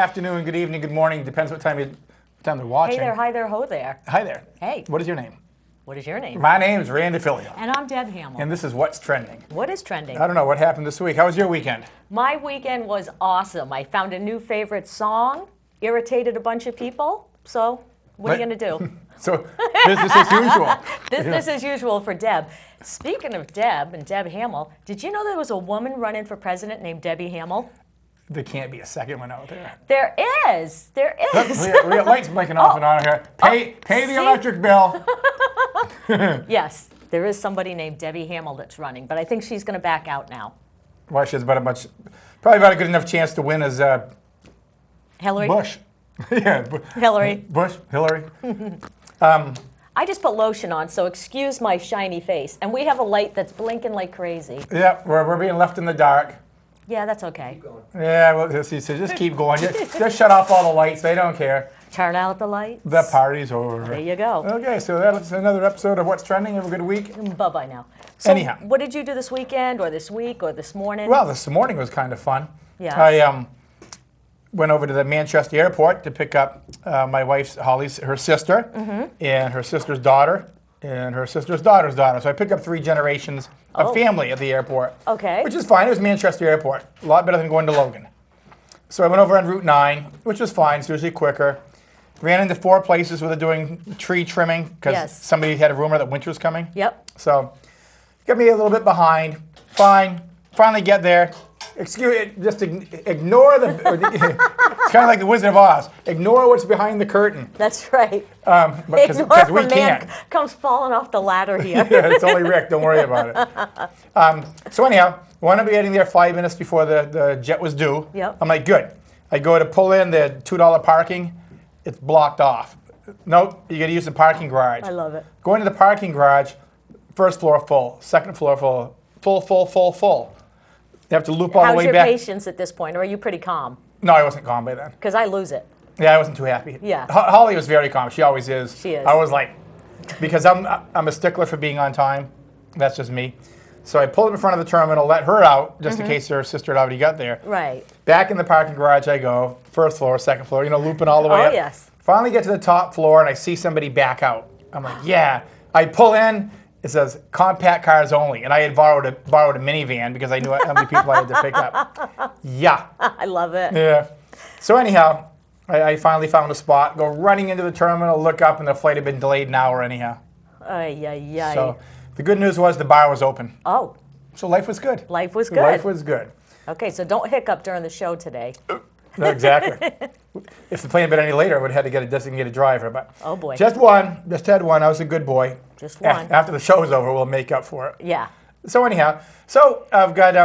afternoon, good evening, good morning. Depends what time they're watching. Hey there, hi there, ho there. Hi there. Hey. What is your name? What is your name? My name's Randy Filiault. And I'm Deb Hamel. And this is What's Trending. What is trending? I don't know what happened this week. How was your weekend? My weekend was awesome. I found a new favorite song, irritated a bunch of people. So, what are you going to do? So, business as usual. Business as usual for Deb. Speaking of Deb and Deb Hamel, did you know there was a woman running for president named Debbie Hamel? There can't be a second one out there. There is. There is. We got lights blinking off and on here. Pay the electric bill. Yes, there is somebody named Debbie Hamel that's running, but I think she's going to back out now. Why, she has probably about a good enough chance to win as Hillary? Bush. Yeah. Hillary. Bush, Hillary. I just put lotion on, so excuse my shiny face. And we have a light that's blinking like crazy. Yeah, we're being left in the dark. Yeah, that's okay. Yeah, well, so just keep going. Just shut off all the lights. They don't care. Turn out the lights. The party's over. There you go. Okay, so that's another episode of What's Trending. Have a good week. Bye-bye now. So Anyhow. What did you do this weekend or this week or this morning? Well, this morning was kind of fun. Yeah. I went over to the Manchester airport to pick up my wife's, Holly's, her sister, and her sister's daughter, and her sister's daughter's daughter. So I picked up 3 generations of family at the airport. Okay. Which is fine. It was Manchester Airport. A lot better than going to Logan. So I went over on Route 9, which was fine. It's usually quicker. Ran into 4 places where they're doing tree trimming because somebody had a rumor that winter's coming. Yep. So got me a little bit behind. Fine. Finally get there. Ignore the. It's kind of like the Wizard of Oz. Ignore what's behind the curtain. That's right. Because we can't. Comes falling off the ladder here. Yeah, it's only Rick. Don't worry about it. So anyhow, want to be getting there 5 minutes before the jet was due. Yep. I'm like, good. I go to pull in the $2 parking. It's blocked off. Nope, you got to use the parking garage. I love it. Going to the parking garage, first floor full, second floor full, full. You have to loop all the way back. How's your patience at this point, or are you pretty calm? No, I wasn't calm by then. Because I lose it. Yeah, I wasn't too happy. Yeah. Holly was very calm. She always is. She is. I was like, because I'm a stickler for being on time. That's just me. So I pulled up in front of the terminal, let her out, just in case her sister had already got there. Right. Back in the parking garage I go, first floor, second floor, looping all the way up. Oh, yes. Finally get to the top floor, and I see somebody back out. I'm like, yeah. I pull in. It says compact cars only, and I had borrowed a minivan because I knew how many people I had to pick up. Yeah. I love it. Yeah. So anyhow, I finally found a spot, go running into the terminal, look up, and the flight had been delayed an hour anyhow. Ay, ay, ay. So the good news was the bar was open. Oh. So life was good. Life was good. Life was good. Okay, so don't hiccup during the show today. No, exactly. If the plane had been any later, I would have had to get a designated driver. But oh, boy. Just one. Just had one. I was a good boy. Just one. After the show's over, we'll make up for it. Yeah. So anyhow, I've got,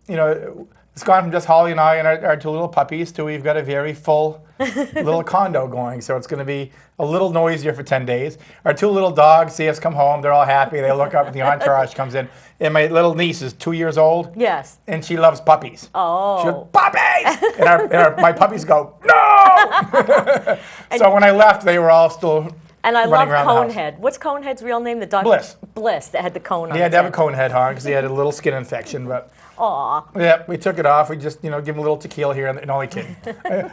it's gone from just Holly and I and our 2 little puppies to we've got a very full little condo going. So it's going to be a little noisier for 10 days. Our 2 little dogs see us come home. They're all happy. They look up and the entourage comes in. And my little niece is 2 years old. Yes. And she loves puppies. Oh. She goes, puppies! and my puppies go, no! So when I left, they were all still and I running love around the house. Conehead. What's Conehead's real name? The dog? Bliss. Bliss, that had the cone on He had his to have a head. cone head on because he had a little skin infection. But Aw. yeah, we took it off. We just, give him a little tequila here. And only kidding.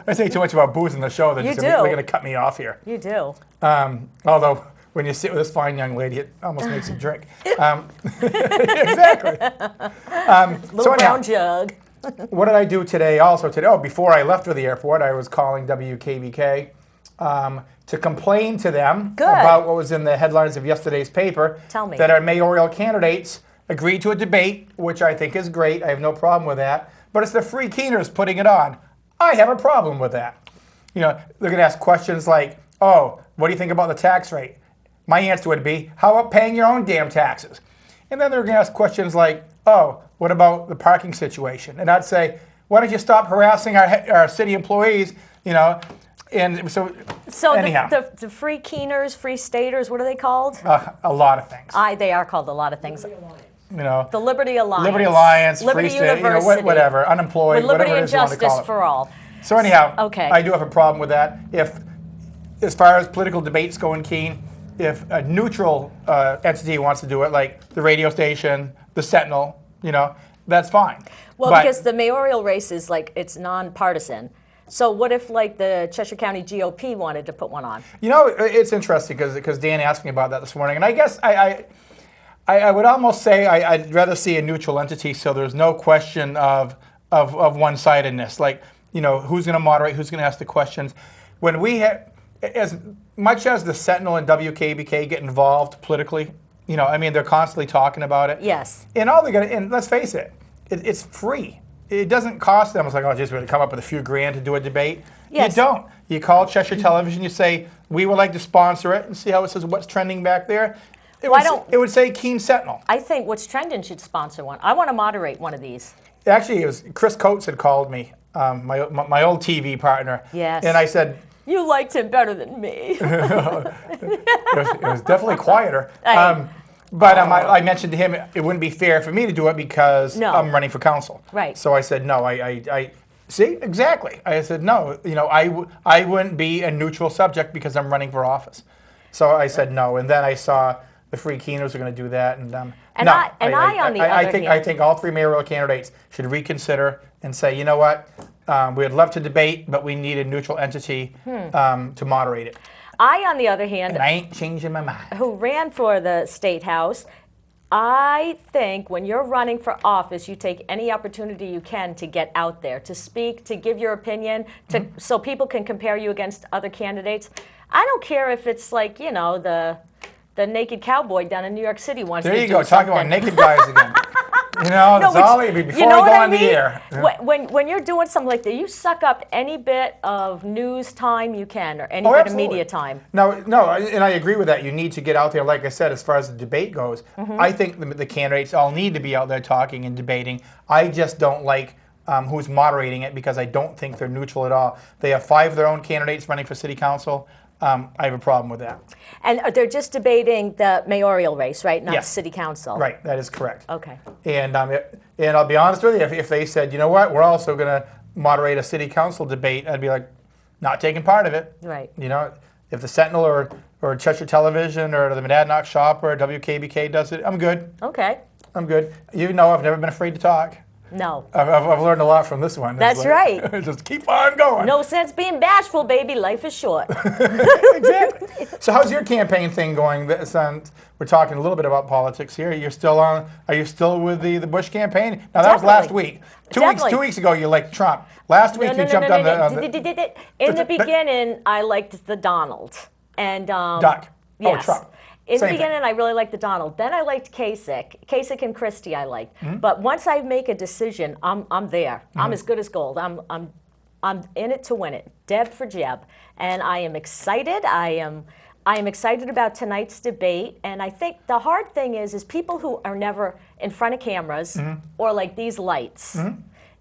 I say too much about booze in the show. They're going to cut me off here. You do. Although, when you sit with this fine young lady, it almost makes you drink. Exactly. Little brown jug. What did I do today? Before I left for the airport, I was calling WKBK to complain to them about what was in the headlines of yesterday's paper. Tell me. That our mayoral candidates agreed to a debate, which I think is great. I have no problem with that. But it's the free Keeners putting it on. I have a problem with that. They're going to ask questions like, oh, what do you think about the tax rate? My answer would be, how about paying your own damn taxes? And then they're going to ask questions like, oh, what about the parking situation? And I'd say, why don't you stop harassing our city employees, And so anyhow. The free Keeners, free staters, what are they called? A lot of things. They are called a lot of things. The Liberty Alliance. Liberty Alliance, Liberty Free State, University. whatever, unemployed, With liberty whatever it and is you want to call justice it. for all. So anyhow, Okay. I do have a problem with that. If, as far as political debates go in Keene, if a neutral entity wants to do it, like the radio station, the Sentinel, that's fine. Well, because the mayoral race is it's nonpartisan. So what if like the Cheshire County GOP wanted to put one on? It's interesting because Dan asked me about that this morning, and I guess I would almost say I'd rather see a neutral entity, so there's no question of one-sidedness. Like, who's going to moderate, who's going to ask the questions. When we have, as much as the Sentinel and WKBK get involved politically, they're constantly talking about it. Yes. And all they're going to, and let's face it, it's free. It doesn't cost them. It's like, just going to come up with a few grand to do a debate. Yes. You don't. You call Cheshire Television, you say, we would like to sponsor it, and see how it says what's trending back there. It would say Keene Sentinel. I think What's Trending should sponsor one. I want to moderate one of these. Actually, it was Chris Coates had called me, my old TV partner. Yes. And I said, you liked him better than me. it was definitely quieter. But I mentioned to him it wouldn't be fair for me to do it because I'm running for council. Right. So I said, no, I see, exactly. I said, no, I wouldn't be a neutral subject because I'm running for office. So I said no, and then I saw the Free Keeners are going to do that, and on the other hand, I think all three mayoral candidates should reconsider and say, you know what, we'd love to debate, but we need a neutral entity to moderate it. I, on the other hand, and I ain't changing my mind. Who ran for the state house, I think when you're running for office, you take any opportunity you can to get out there, to speak, to give your opinion, so people can compare you against other candidates. I don't care if it's like, the naked cowboy down in New York City wants to do something. There you go, talking about naked guys again. That's all it be before we go on the air. When you're doing something like that, you suck up any bit of news time you can, or any bit of media time. No, and I agree with that. You need to get out there, like I said, as far as the debate goes. I think the candidates all need to be out there talking and debating. I just don't like who's moderating it because I don't think they're neutral at all. They have 5 of their own candidates running for city council. I have a problem with that. And they're just debating the mayoral race, right? Not yes. city council. Right, that is correct. Okay. And I'll be honest with you, if they said, you know what, we're also going to moderate a city council debate, I'd be like, not taking part of it. Right. If the Sentinel or Cheshire Television or the Monadnock Shop or WKBK does it, I'm good. Okay. I'm good. I've never been afraid to talk. No. I've learned a lot from this one. That's right. Just keep on going. No sense being bashful, baby. Life is short. Exactly. So how's your campaign thing going? We're talking a little bit about politics here. Are you still with the Bush campaign? Now that was last week. 2 weeks ago you liked Trump. Last week you jumped on the... In the beginning, I liked the Donald. And Duck. Yes. Oh, Trump. In the beginning, I really liked the Donald. Then I liked Kasich. Kasich and Christie I liked. But once I make a decision, I'm there. I'm as good as gold. I'm in it to win it. Deb for Jeb. And I am excited. I am excited about tonight's debate. And I think the hard thing is people who are never in front of cameras or like these lights.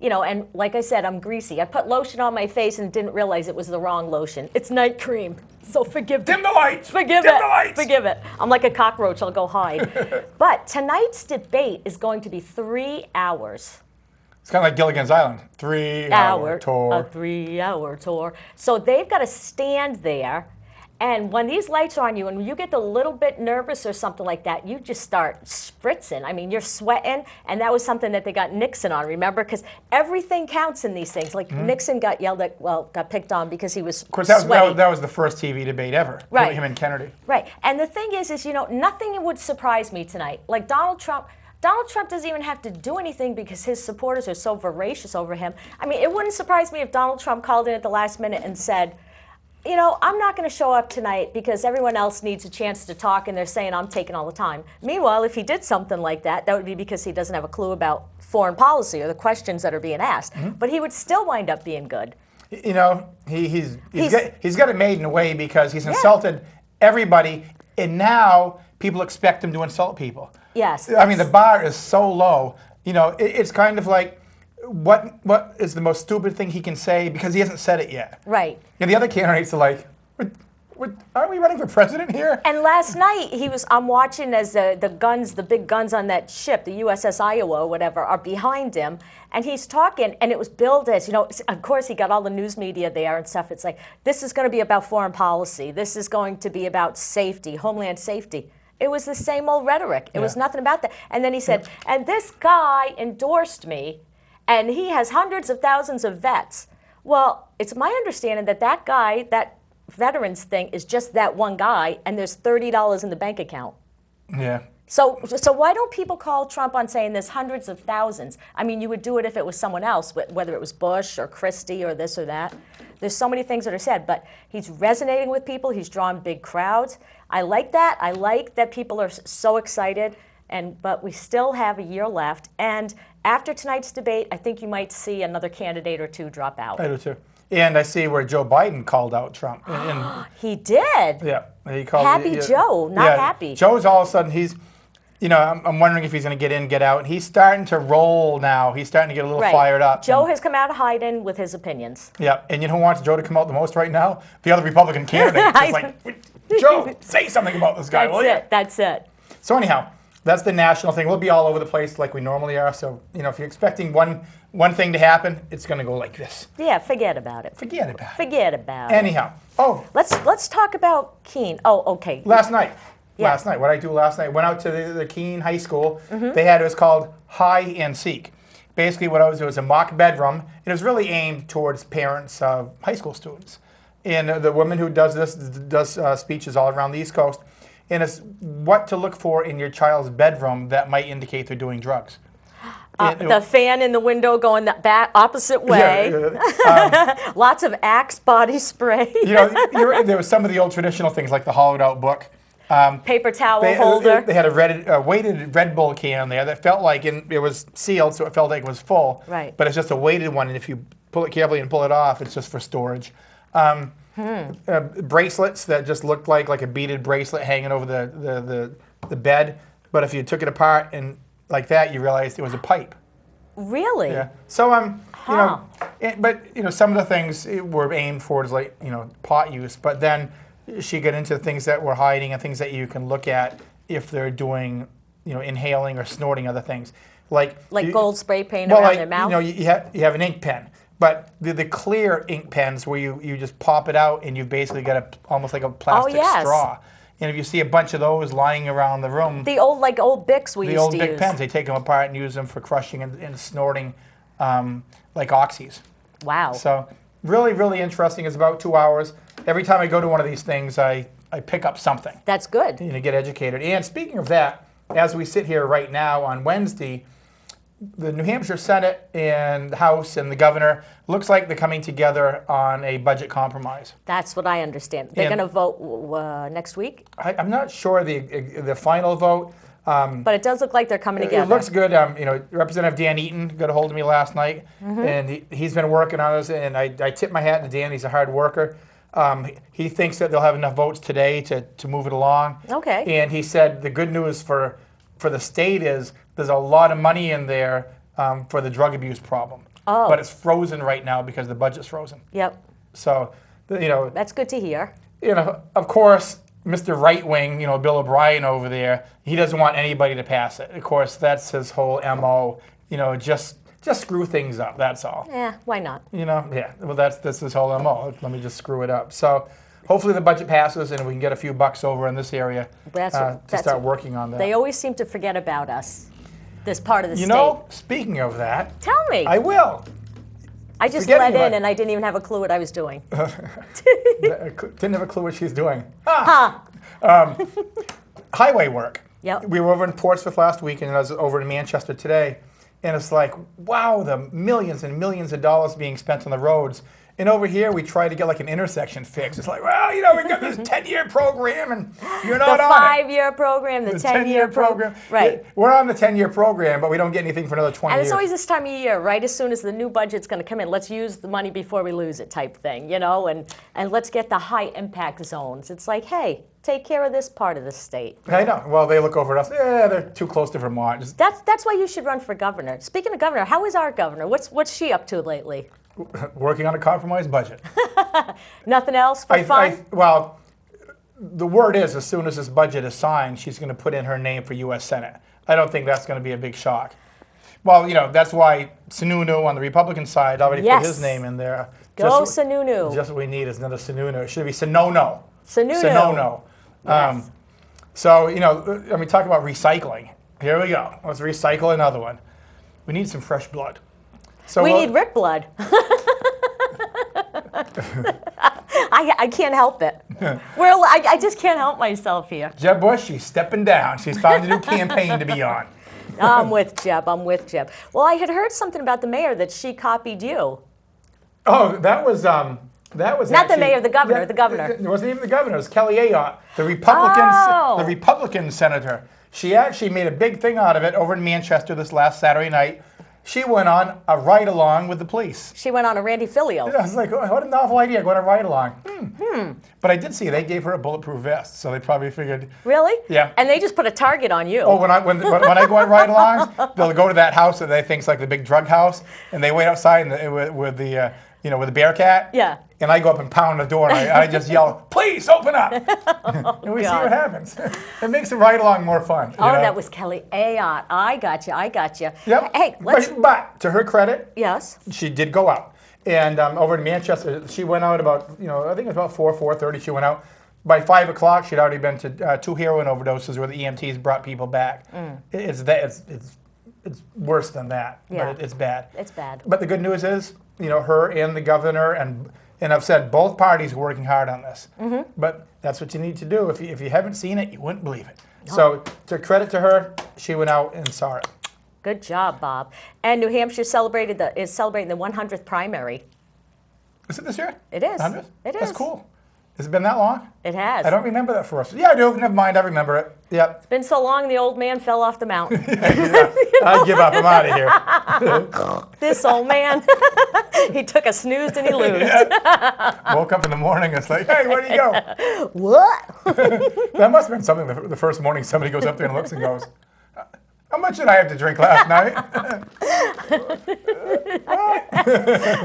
And like I said, I'm greasy. I put lotion on my face and didn't realize it was the wrong lotion. It's night cream. So forgive me. Dim the lights. Forgive it. I'm like a cockroach. I'll go hide. But tonight's debate is going to be 3 hours. It's kind of like Gilligan's Island. 3-hour tour. A 3-hour tour. So they've got to stand there. And when these lights are on you and you get a little bit nervous or something like that, you just start spritzing. I mean, you're sweating. And that was something that they got Nixon on, remember? Because everything counts in these things. Like Nixon got got picked on because he was Of course, sweaty. that was the first TV debate ever. Right. Him and Kennedy. Right. And the thing is, nothing would surprise me tonight. Like Donald Trump doesn't even have to do anything because his supporters are so voracious over him. I mean, it wouldn't surprise me if Donald Trump called in at the last minute and said, I'm not going to show up tonight because everyone else needs a chance to talk and they're saying I'm taking all the time. Meanwhile, if he did something like that, that would be because he doesn't have a clue about foreign policy or the questions that are being asked. But he would still wind up being good. He's got it made in a way because he's insulted everybody, and now people expect him to insult people. Yes. I mean, the bar is so low. It's kind of like, what is the most stupid thing he can say because he hasn't said it yet? Right. And the other candidates are like, aren't we running for president here? And last night I'm watching as the big guns on that ship, the USS Iowa or whatever, are behind him, and he's talking, and it was billed as, of course he got all the news media there and stuff. It's like, this is going to be about foreign policy. This is going to be about safety, homeland safety. It was the same old rhetoric. It was nothing about that. And then he said, and this guy endorsed me, and he has hundreds of thousands of vets. Well, it's my understanding that that guy, that veterans thing, is just that one guy, and there's $30 in the bank account. Yeah. So why don't people call Trump on saying there's hundreds of thousands? I mean, you would do it if it was someone else, whether it was Bush or Christie or this or that. There's so many things that are said, but he's resonating with people. He's drawing big crowds. I like that. I like that people are so excited, but we still have a year left. And after tonight's debate, I think you might see another candidate or two drop out. I do too. And I see where Joe Biden called out Trump. He did. Yeah, he called Happy Joe, not happy. Joe's all of a sudden I'm wondering if he's going to get in, get out. He's starting to roll now. He's starting to get a little fired up. Joe has come out of hiding with his opinions. Yeah, and you know who wants Joe to come out the most right now? The other Republican candidate. It's like, Joe, say something about this guy, will you? That's it. So anyhow, that's the national thing. We'll be all over the place like we normally are. So, if you're expecting one thing to happen, it's going to go like this. Yeah, forget about it. Forget about it. Forget about it. Anyhow. Oh. Let's talk about Keene. Oh, okay. Last night. Yeah. Last night. What I do last night, went out to the Keene High School. They had, it was called Hide and Seek. Basically what it was a mock bedroom. It was really aimed towards parents of high school students. And the woman who does this does speeches all around the East Coast. And it's what to look for in your child's bedroom that might indicate they're doing drugs. The fan in the window going that opposite way. Yeah, Lots of Axe body spray. There was some of the old traditional things like the hollowed out book. Paper towel holder. They had a weighted Red Bull can there that felt like it was sealed, so it felt like it was full. Right. But it's just a weighted one, and if you pull it carefully and pull it off, it's just for storage. Bracelets that just looked like a beaded bracelet hanging over the bed, but if you took it apart and like that, you realized it was a pipe. Really? Yeah. So but some of the things were aimed for is like pot use, but then she got into things that were hiding and things that you can look at if they're doing inhaling or snorting other things, like gold spray paint around their mouth. You have an ink pen. But the clear ink pens where you just pop it out and you've basically got almost like a plastic straw. And if you see a bunch of those lying around the room. The old Bics we used to use. The old Bic pens, they take them apart and use them for crushing and snorting like oxys. Wow. So really, really interesting. It's about 2 hours. Every time I go to one of these things, I pick up something. That's good. Get educated. And speaking of that, as we sit here right now on Wednesday, the New Hampshire Senate and the House and the governor looks like they're coming together on a budget compromise. That's what I understand. They're going to vote next week? I'm not sure the final vote. But it does look like they're coming together. It looks good. Representative Dan Eaton got a hold of me last night, and he's been working on this, and I tip my hat to Dan. He's a hard worker. He thinks that they'll have enough votes today to move it along. Okay. And he said the good news for the state is there's a lot of money in there for the drug abuse problem. Oh. But it's frozen right now because the budget's frozen. Yep. So, That's good to hear. Of course, Mr. Right Wing, Bill O'Brien over there, he doesn't want anybody to pass it. Of course, that's his whole MO. Just screw things up. That's all. Yeah, why not? Yeah. Well, that's his whole MO. Let me just screw it up. So, hopefully the budget passes and we can get a few bucks over in this area to start working on that. They always seem to forget about us, this part of the state. Speaking of that. Tell me. I will. I just let in and I didn't even have a clue what I was doing. Didn't have a clue what she's doing. Highway work. Yep. We were over in Portsmouth last week and I was over in Manchester today. And it's like, wow, the millions and millions of dollars being spent on the roads. And over here, we try to get like an intersection fix. It's like, well, we got this 10-year program, and you're not the on it. 5-year program, the 10-year program. Right. We're on the 10-year program, but we don't get anything for another 20 years. And it's always this time of year, right? As soon as the new budget's going to come in, let's use the money before we lose it type thing, and let's get the high impact zones. It's like, hey, take care of this part of the state. I know. Well, they look over at us. Yeah, they're too close to Vermont. That's why you should run for governor. Speaking of governor, how is our governor? What's she up to lately? Working on a compromised budget. Nothing else for fun? Well, the word is as soon as this budget is signed, she's going to put in her name for U.S. Senate. I don't think that's going to be a big shock. Well, that's why Sununu on the Republican side already put his name in there. Go Sununu. Just what we need is another Sununu. It should be Sonono. Sonono. Yes. So, talk about recycling. Here we go. Let's recycle another one. We need some fresh blood. So we need Rick blood. I can't help it. I just can't help myself here. Jeb Bush, she's stepping down. She's found a new campaign to be on. I'm with Jeb. Well, I had heard something about the mayor that she copied you. Oh, that was Not actually, the mayor, the governor. yeah, The governor. It wasn't even the governor. It was Kelly Ayotte, the Oh. Republican senator. She actually made a big thing out of it over in Manchester this last Saturday night. She went on a ride-along with the police. She went on a Randy Filiault. I was like, oh, what a novel idea, going on a ride-along. But I did see they gave her a bulletproof vest, so they probably figured. Really? Yeah. And they just put a target on you. Oh, when I go on ride-alongs, they'll go to that house that they think's like the big drug house, and they wait outside with the Bearcat. Yeah. And I go up and pound the door, and I just yell, "Please open up!" And we see God. what happens. It makes the ride-along more fun. Oh, that was Kelly Ayotte. I got you. Yep. Hey, let's. But to her credit, Yes. she did go out. And over in Manchester, she went out about, I think it was about 4:30. She went out. By 5 o'clock, she'd already been to 2 heroin overdoses where the EMTs brought people back. It's worse than that. Yeah. But it's bad. It's bad. But the good news is, her and the governor and I've said both parties are working hard on this. But that's what you need to do. If you haven't seen it, you wouldn't believe it. So to credit to her, she went out and saw it. Good job, Bob. And New Hampshire is celebrating the 100th primary. Is it this year? It is. 100th? It That's is. cool. Has it been that long? It has. I don't remember that for us. Yeah, I do. Never mind. I remember it. Yep. It's been so long, the old man fell off the mountain. I give up. I'm out of here. This old man, he took a snooze and he losed. Woke up in the morning. It's like, hey, where do you go? What? That must have been something the first morning somebody goes up there and looks and goes, how much did I have to drink last night?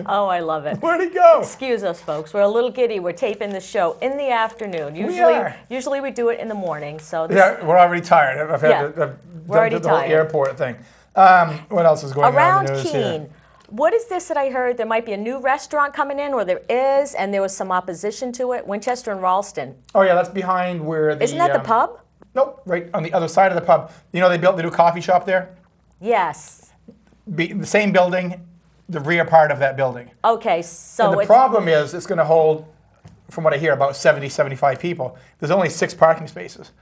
Oh, I love it. Where'd he go? Excuse us, folks. We're a little giddy. We're taping the show in the afternoon. are. Usually we do it in the morning. So this, Yeah, we're already tired. I've had Yeah, we're already the whole tired. airport thing. What else is going on around in the news Keene, here? what is this that I heard? There might be a new restaurant coming in, or there is, and there was some opposition to it. Winchester and Ralston. Oh, yeah, that's behind where the... Isn't that the pub? Nope, right on the other side of the pub. They built the new coffee shop there? Yes. The same building, the rear part of that building. Okay, so And the it's problem is it's going to hold, from what I hear, about 70, 75 people. There's only 6 parking spaces.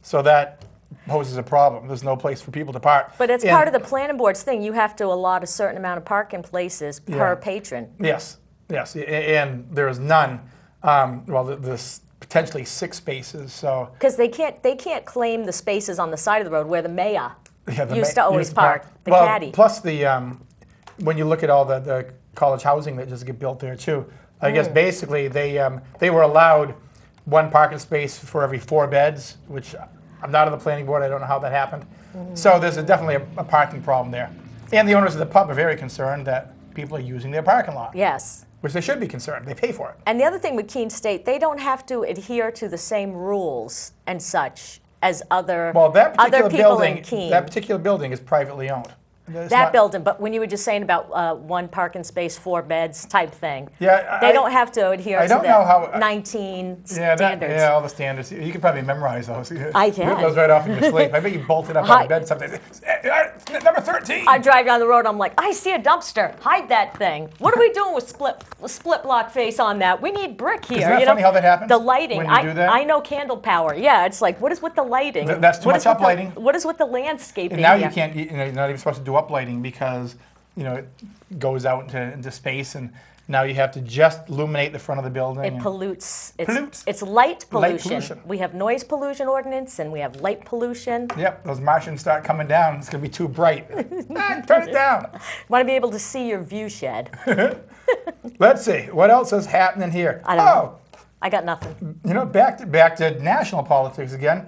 So that poses a problem. There's no place for people to park. But it's part of the planning board's thing. You have to allot a certain amount of parking places per patron. Yes, and there's none. There's potentially 6 spaces, so... Because they can't claim the spaces on the side of the road where the mayor Yeah, used to always park, the well, caddy. Plus when you look at all the college housing that just get built there too, I guess basically they were allowed 1 parking space for every 4 beds, which I'm not on the planning board. I don't know how that happened. So there's definitely a parking problem there. And the owners of the pub are very concerned that people are using their parking lot. Yes. Which they should be concerned. They pay for it. And the other thing with Keene State, they don't have to adhere to the same rules and such as other people in Keene. That particular building is privately owned. It's That not- building, but when you were just saying about 1 parking space, 4 beds type thing, Yeah, they don't have to adhere I to don't the know how- 19 Yeah, standards. all the standards. You can probably memorize those. I can. Those right off in your sleep. I bet you bolted up on the bed something. Number 13. I drive down the road, I'm like, I see a dumpster. Hide that thing. What are we doing with split block face on that? We need brick here. Isn't that funny how that happens? The lighting. when you do that? I know candle power. Yeah, it's like, what is with the lighting? That's too What much is with the- uplighting. What is with the landscaping? And now here? you can't. You're not even supposed to do uplighting because it goes out into space, and now you have to just illuminate the front of the building. It and- pollutes. Pollutes. It's light pollution. Light pollution. We have noise pollution ordinance and we have light pollution. Yep, those Martians start coming down. It's going to be too bright. Turn it down. Want to be able to see your view shed. Let's see. What else is happening here? I don't know. I got nothing. Back to national politics again.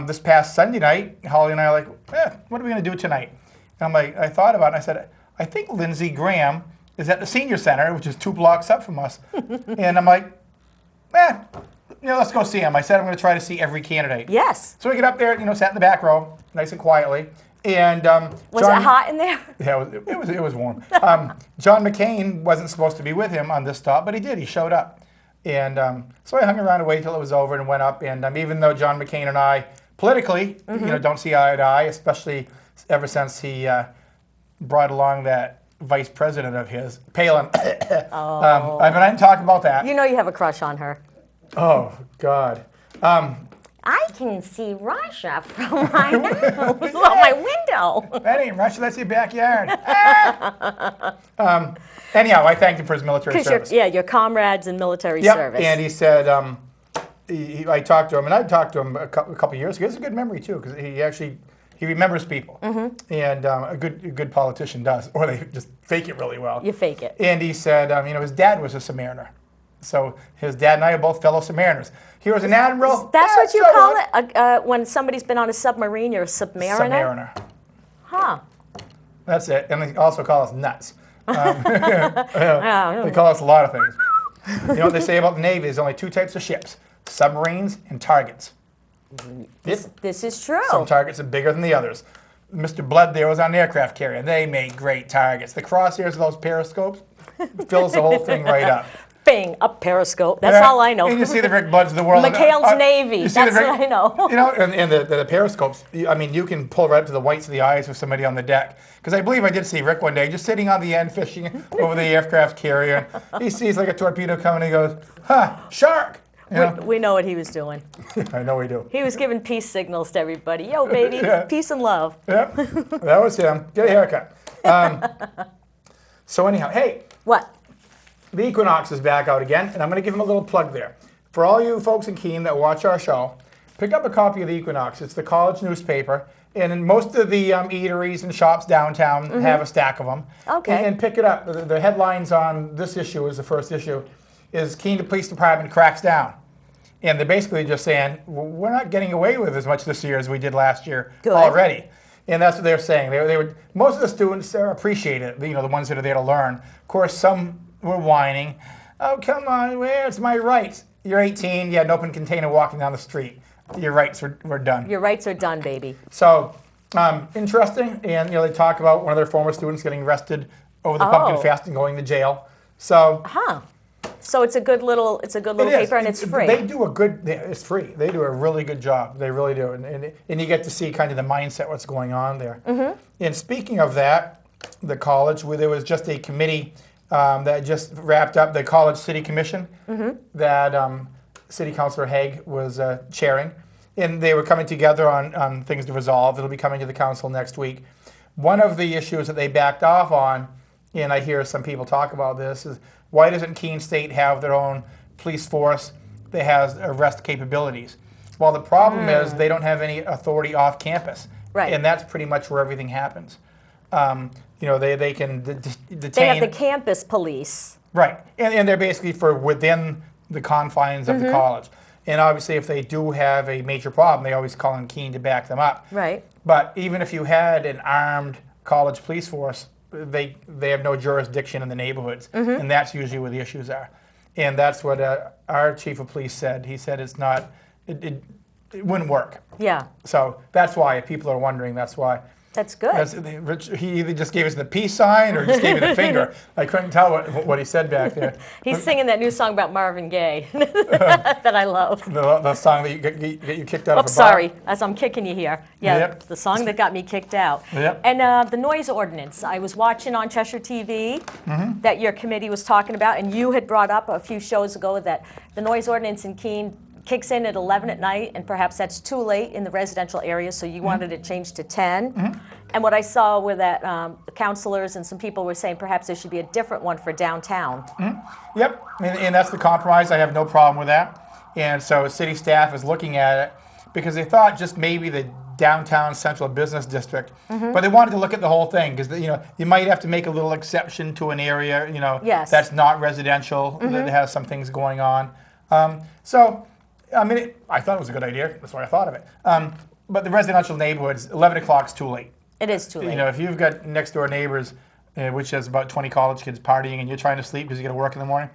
This past Sunday night, Holly and I are like, what are we going to do tonight? And I'm like, I thought about it, and I said, I think Lindsey Graham is at the senior center, which is 2 blocks up from us. And I'm like, let's go see him. I said I'm going to try to see every candidate. Yes. So we get up there, sat in the back row, nice and quietly. And Was it hot in there? Yeah, it was warm. John McCain wasn't supposed to be with him on this stop, but he did. He showed up. And so I hung around and waited till it was over and went up. And even though John McCain and I politically, don't see eye to eye, especially ever since he brought along that vice president of his, Palin. But I didn't talk about that. You know you have a crush on her. Oh, God. I can see Russia from my house, from my window. That ain't Russia, that's your backyard. Anyhow, I thanked him for his military service. Your comrades in military Yep, service. and he said, I talked to him, and I talked to him a couple of years ago. He has a good memory, too, because he remembers people. And a good politician does, or they just fake it really well. You fake it. And he said, his dad was a submariner. So his dad and I are both fellow submariners. He was an admiral. That's what you call it? When somebody's been on a submarine, you're a submariner? Submariner. Huh. That's it. And they also call us nuts. They call us a lot of things. You know what they say about the Navy? There's only two types of ships, submarines and targets. This is true. Some targets are bigger than the others. Mr. Blood there was on an aircraft carrier. They made great targets. The crosshairs of those periscopes fills the whole thing right up. Bing, a periscope. That's all I know. And you see the Rick Bloods of the world. McHale's Navy. That's what I know. You know, and the periscopes, you can pull right up to the whites of the eyes of somebody on the deck. Because I believe I did see Rick one day just sitting on the end fishing over the aircraft carrier. He sees like a torpedo coming and he goes, shark! We know what he was doing. I know we do. He was giving peace signals to everybody. Yo, baby, peace and love. Yep, that was him. Get a haircut. So anyhow, hey. What? The Equinox is back out again, and I'm going to give him a little plug there. For all you folks in Keene that watch our show, pick up a copy of the Equinox. It's the college newspaper, and in most of the eateries and shops downtown have a stack of them. Okay. And pick it up. The headlines on this issue, is the first issue, is Keene Police Department cracks down. And they're basically just saying, we're not getting away with as much this year as we did last year already. And that's what they're saying. They would, most of the students appreciate it, the ones that are there to learn. Of course, some were whining. Oh, come on, where's my rights? You're 18, you had an open container walking down the street. Your rights were done. Your rights are done, baby. So, interesting. And they talk about one of their former students getting arrested over the pumpkin fest and going to jail. So, so it's a good little paper, and it's free. They do it's free. They do a really good job. They really do. And you get to see kind of the mindset, what's going on there. And speaking of that, the college, where there was just a committee that just wrapped up, the College City Commission that City Councilor Haig was chairing. And they were coming together on things to resolve. It'll be coming to the council next week. One of the issues that they backed off on, and I hear some people talk about this, is why doesn't Keene State have their own police force that has arrest capabilities? Well, the problem is they don't have any authority off campus. Right. And that's pretty much where everything happens. They can detain. They have the campus police. Right. And they're basically for within the confines of the college. And obviously, if they do have a major problem, they always call in Keene to back them up. Right. But even if you had an armed college police force, they have no jurisdiction in the neighborhoods. And that's usually where the issues are. And that's what our chief of police said. He said it wouldn't work. Yeah. So that's why, if people are wondering, that's why. That's good. He either just gave us the peace sign or just gave me the finger. I couldn't tell what he said back there. He's singing that new song about Marvin Gaye that I love. The song that get you kicked out of a bar. Sorry, as I'm kicking you here. Yeah, Yep. the song that got me kicked out. Yep. And the noise ordinance. I was watching on Cheshire TV that your committee was talking about, and you had brought up a few shows ago that the noise ordinance in Keene kicks in at 11 at night, and perhaps that's too late in the residential area, so you wanted it changed to 10. And what I saw were that the counselors and some people were saying perhaps there should be a different one for downtown. Yep, and that's the compromise. I have no problem with that. And so city staff is looking at it because they thought just maybe the downtown central business district, but they wanted to look at the whole thing because you might have to make a little exception to an area that's not residential, that has some things going on. I thought it was a good idea. That's why I thought of it. But the residential neighborhoods, 11 o'clock's too late. It is too late. If you've got next door neighbors, which has about 20 college kids partying, and you're trying to sleep because you got to work in the morning.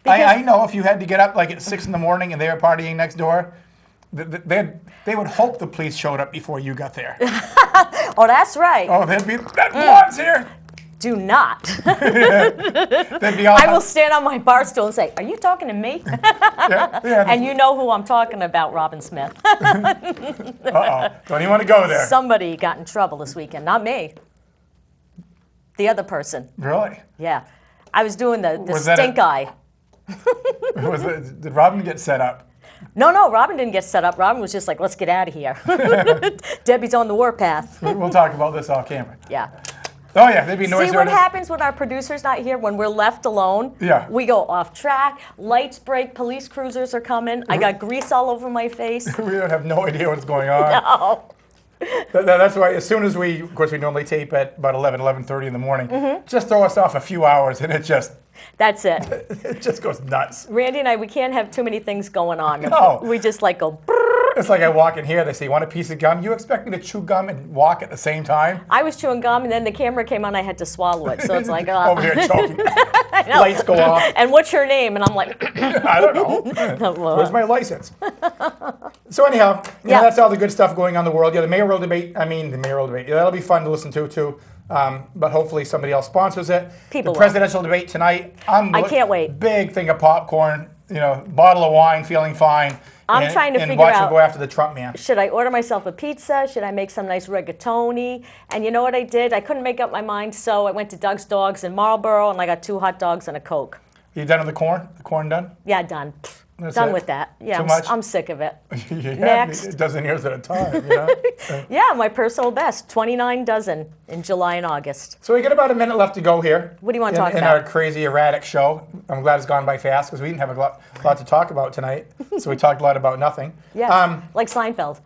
I know if you had to get up like at 6 in the morning and they were partying next door, they would hope the police showed up before you got there. Oh, that's right. Oh, they'd be, that blonde's here. Do not. They'd be all I will stand on my bar stool and say, "Are you talking to me?" And you know who I'm talking about, Robin Smith. Uh-oh. Don't even want to go there. Somebody got in trouble this weekend, not me. The other person. Really? Yeah. I was doing the Was that stink eye. Did Robin get set up? No, Robin didn't get set up. Robin was just like, let's get out of here. Debbie's on the warpath. We'll talk about this off camera. Yeah. Oh yeah, there'd be noise. See what happens when our producer's not here, when we're left alone? Yeah. We go off track, lights break, police cruisers are coming. I got grease all over my face. We don't have no idea what's going on. Oh. That's why as soon as of course we normally tape at about 11:30 in the morning, just throw us off a few hours and it just goes nuts. Randy and I, we can't have too many things going on. No. We just like go. It's like I walk in here, they say, "You want a piece of gum?" You expect me to chew gum and walk at the same time? I was chewing gum, and then the camera came on. I had to swallow it, so it's like over here choking. I know. Lights go off. And what's your name? And I'm like, I don't know. Where's my license? So anyhow, that's all the good stuff going on in the world. Yeah, the mayoral debate. Yeah, that'll be fun to listen to too. But hopefully somebody else sponsors it. People the will. presidential debate tonight. I can't wait. Big thing of popcorn. Bottle of wine, feeling fine. I'm trying to figure and watch out, him go after the Trump man. Should I order myself a pizza? Should I make some nice rigatoni? And you know what I did? I couldn't make up my mind, so I went to Doug's Dogs in Marlboro, and I got 2 hot dogs and a Coke. You done with the corn? The corn done? Yeah, done. That's Done it? with that. Yeah, Too much? I'm sick of it. Next. A dozen years at a time, Yeah, my personal best, 29 dozen in July and August. So we got about a minute left to go here. What do you want to talk in about? our crazy, erratic show. I'm glad it's gone by fast because we didn't have a lot to talk about tonight. So we talked a lot about nothing. Yeah, like Seinfeld.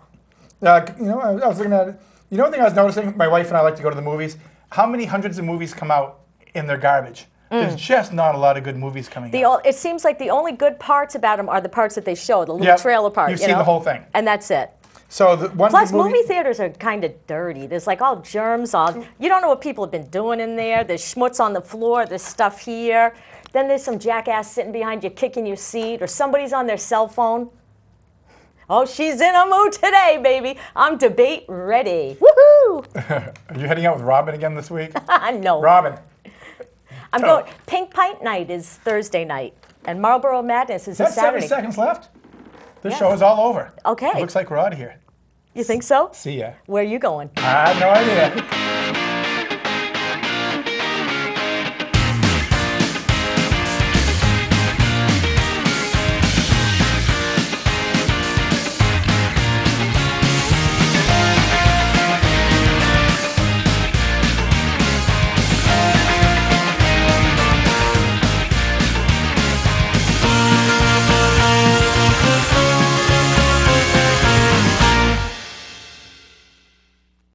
I was looking at it. One thing I was noticing, my wife and I like to go to the movies. How many hundreds of movies come out in their garbage? There's just not a lot of good movies coming out. It seems like the only good parts about them are the parts that they show, the little trailer part. You've seen the whole thing. And that's it. So Plus, movie theaters are kind of dirty. There's like all germs on. You don't know what people have been doing in there. There's schmutz on the floor. There's stuff here. Then there's some jackass sitting behind you kicking your seat, or somebody's on their cell phone. Oh, she's in a mood today, baby. I'm debate ready. Woohoo! Are you heading out with Robin again this week? No. Robin. I'm going. Pink Pint Night is Thursday night, and Marlboro Madness is a That's Saturday. 70 seconds left. This show is all over. Okay. It looks like we're out of here. You think so? See ya. Where are you going? I have no idea.